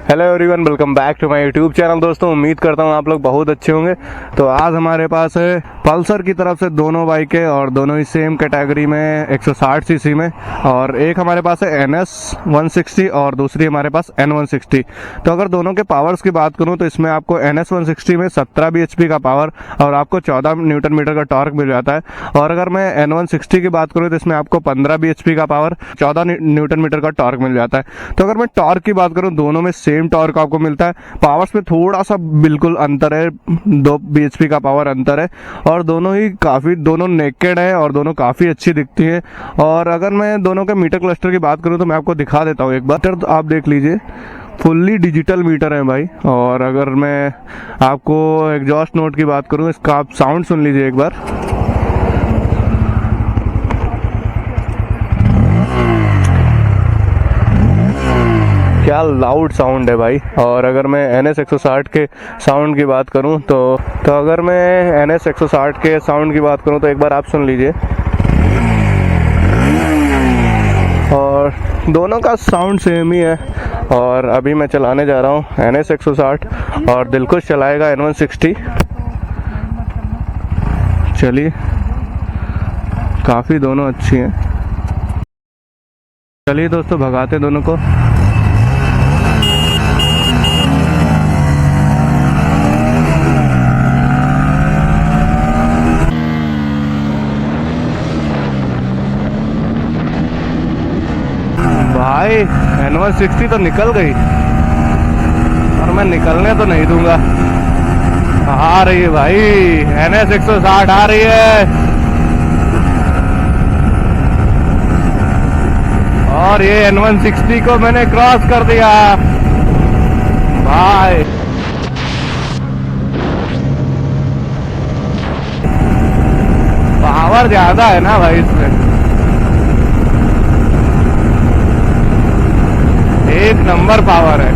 Hello everyone, welcome back to my YouTube channel. दोस्तों, उम्मीद करता हूँ आप लोग बहुत अच्छे होंगे। तो आज हमारे पास है पल्सर की तरफ से दोनों बाइकें और दोनों ही सेम कैटेगरी में 160 सीसी में, और एक हमारे पास है NS 160 और दूसरी हमारे पास N 160। तो अगर दोनों के पावर्स की बात करूँ तो इसमें आपको NS 160 में 17 bhp का पावर और आपको 14 न्यूटन मीटर का टॉर्क मिल जाता है, और अगर मैं N 160 की बात करूँ तो इसमें आपको 15 bhp का पावर 14 न्यूटन मीटर का टॉर्क मिल जाता है। तो अगर मैं टॉर्क की बात करूँ, दोनों में सेम टॉर्क आपको मिलता है। पावर्स में थोड़ा सा बिल्कुल अंतर है, 2 bhp का पावर अंतर है, और दोनों नेकेड है और दोनों काफी अच्छी दिखती है। और अगर मैं दोनों के मीटर क्लस्टर की बात करूं तो मैं आपको दिखा देता हूं एक बार। तो आप देख लीजिए, फुल्ली डिजिटल मीटर है भाई। और अगर मैं आपको एग्जॉस्ट नोट की बात करूं, इसका आप साउंड सुन लीजिए एक बार। क्या लाउड साउंड है भाई। और अगर मैं NS 160 के साउंड की बात करूं तो अगर मैं NS 160 के साउंड की बात करूं तो एक बार आप सुन लीजिए। और दोनों का साउंड सेम ही है। और अभी मैं चलाने जा रहा हूं NS 160 और दिलखुश चलाएगा N 160। चलिए, काफ़ी दोनों अच्छी हैं। चलिए दोस्तों, भगाते दोनों को। भाई N 160 तो निकल गई, और मैं निकलने तो नहीं दूंगा। आ रही है भाई, NS 160 आ रही है। और ये N 160 को मैंने क्रॉस कर दिया भाई। पावर ज्यादा है ना भाई इसमें, एक नंबर पावर है।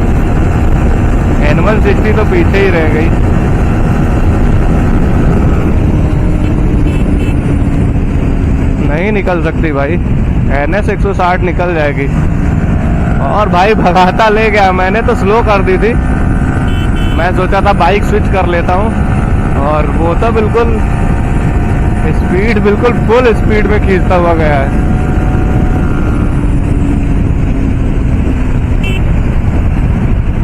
N 160 तो पीछे ही रह गई। नहीं निकल सकती भाई, NS 160 निकल जाएगी। और भाई भगाता ले गया, मैंने तो स्लो कर दी थी। मैं सोचा था बाइक स्विच कर लेता हूँ, और वो तो बिल्कुल फुल स्पीड में खींचता हुआ गया है।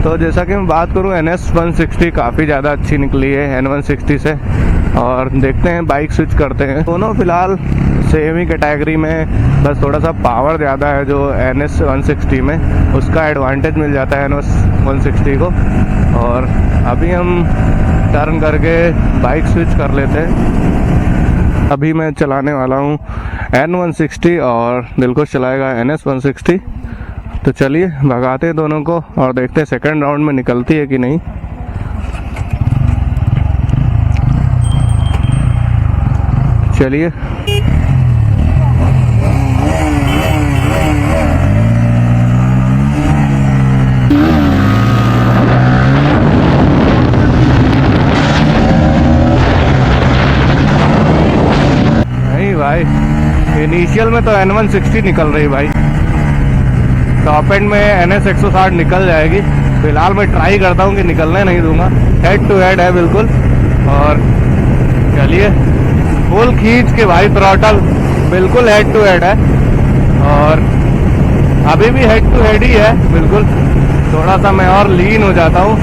तो जैसा कि मैं बात करूं, NS 160 काफ़ी ज़्यादा अच्छी निकली है N 160 से। और देखते हैं, बाइक स्विच करते हैं। दोनों फिलहाल सेम ही कैटेगरी में, बस थोड़ा सा पावर ज़्यादा है जो NS 160 में, उसका एडवांटेज मिल जाता है NS 160 को। और अभी हम टर्न करके बाइक स्विच कर लेते हैं। अभी मैं चलाने वाला हूँ N 160 और दिलखुश चलाएगा NS 160। तो चलिए, भगाते हैं दोनों को और देखते हैं सेकंड राउंड में निकलती है कि नहीं। चलिए, नहीं भाई, इनिशियल में तो N 160 निकल रही भाई, टॉप एंड में NS 160 निकल जाएगी। फिलहाल मैं ट्राई करता हूँ कि निकलने नहीं दूंगा। हेड टू हेड है बिल्कुल। और चलिए, फुल खींच के भाई, थ्रॉटल बिल्कुल हेड टू हेड है। और अभी भी हेड टू हेड ही है बिल्कुल। थोड़ा सा मैं और लीन हो जाता हूँ,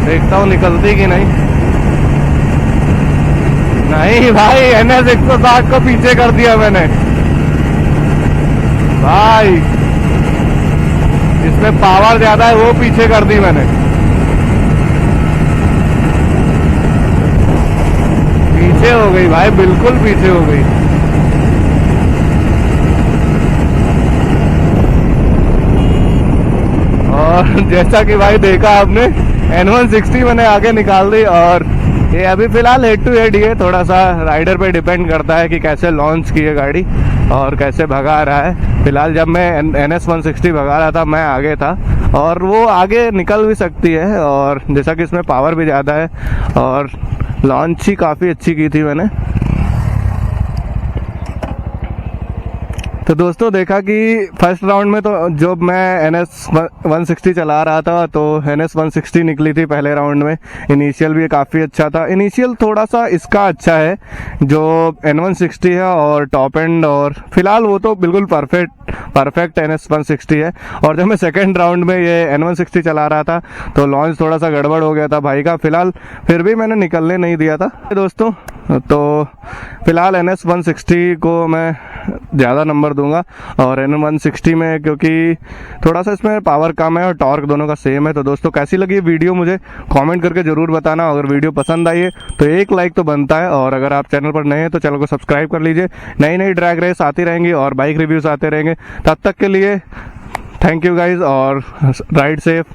देखता हूँ निकलती कि नहीं। नहीं भाई, NS 160 को पीछे कर दिया मैंने भाई। इसमें पावर ज्यादा है, वो पीछे कर दी मैंने। पीछे हो गई भाई, बिल्कुल पीछे हो गई। और जैसा कि भाई देखा आपने, N 160 मैंने आगे निकाल दी। और ये अभी फिलहाल हेड टू हेड ही है, थोड़ा सा राइडर पे डिपेंड करता है कि कैसे लॉन्च की है गाड़ी और कैसे भगा रहा है। फिलहाल जब मैं NS 160 भगा रहा था, मैं आगे था, और वो आगे निकल भी सकती है। और जैसा कि इसमें पावर भी ज़्यादा है, और लॉन्च ही काफ़ी अच्छी की थी मैंने। तो दोस्तों देखा कि फर्स्ट राउंड में तो जब मैं NS 160 चला रहा था तो NS 160 निकली थी पहले राउंड में। इनिशियल भी काफ़ी अच्छा था। इनिशियल थोड़ा सा इसका अच्छा है जो N160 है और टॉप एंड, और फिलहाल वो तो बिल्कुल परफेक्ट NS 160 है। और जब मैं सेकेंड राउंड में ये N160 चला रहा था तो लॉन्च थोड़ा सा गड़बड़ हो गया था भाई का। फिलहाल फिर भी मैंने निकलने नहीं दिया था दोस्तों। तो फिलहाल NS 160 को मैं ज़्यादा नंबर दूंगा और N160 में, क्योंकि थोड़ा सा इसमें पावर कम है और टॉर्क दोनों का सेम है। तो दोस्तों कैसी लगी वीडियो मुझे कमेंट करके ज़रूर बताना। अगर वीडियो पसंद आई है तो एक लाइक तो बनता है, और अगर आप चैनल पर नए हैं तो चैनल को सब्सक्राइब कर लीजिए। नई नई ड्रैग रेस आती रहेंगी और बाइक रिव्यूज़ आते रहेंगे। तब तक के लिए थैंक यू गाइज और राइड सेफ।